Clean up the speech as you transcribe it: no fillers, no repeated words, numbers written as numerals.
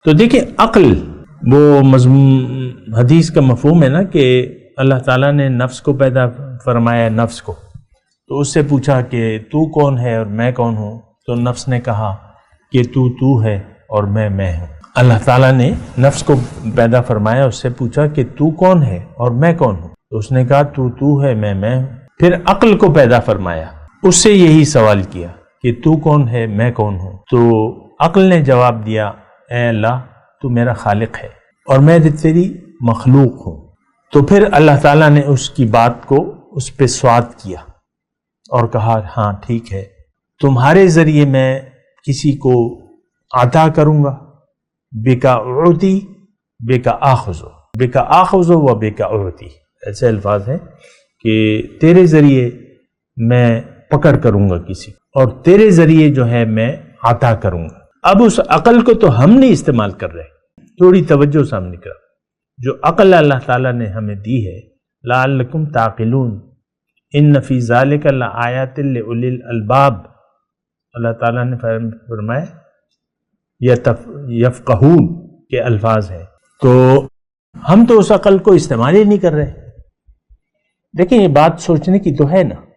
تو دیکھیں عقل وہ حدیث کا مفہوم ہے نا کہ اللہ تعالیٰ نے نفس کو پیدا فرمایا، نفس کو، تو اس سے پوچھا کہ تو کون ہے اور میں کون ہوں، تو نفس نے کہا کہ تو ہے اور میں ہوں۔ اللہ تعالیٰ نے نفس کو پیدا فرمایا، اس سے پوچھا کہ تو کون ہے اور میں کون ہوں، تو اس نے کہا تو ہے میں ہوں۔ پھر عقل کو پیدا فرمایا، اس سے یہی سوال کیا کہ تو کون ہے میں کون ہوں، تو عقل نے جواب دیا اے اللہ تو میرا خالق ہے اور میں تیری مخلوق ہوں۔ تو پھر اللہ تعالیٰ نے اس کی بات کو اس پہ سواد کیا اور کہا ہاں ٹھیک ہے، تمہارے ذریعے میں کسی کو عطا کروں گا، بِكَ أُعْطِي بِكَ آخُذُ، بِكَ آخُذُ و بِكَ أُعْطِي، ایسے الفاظ ہیں کہ تیرے ذریعے میں پکڑ کروں گا کسی اور تیرے ذریعے جو ہے میں عطا کروں گا۔ اب اس عقل کو تو ہم نہیں استعمال کر رہے، تھوڑی توجہ سامنے کرو، جو عقل اللہ تعالیٰ نے ہمیں دی ہے لعلکم تعقلون ان فی ذالک لآیات لأولی الالباب، اللہ تعالیٰ نے فرمایا یفقہون کے الفاظ ہیں، تو ہم تو اس عقل کو استعمال ہی نہیں کر رہے۔ دیکھیں یہ بات سوچنے کی تو ہے نا،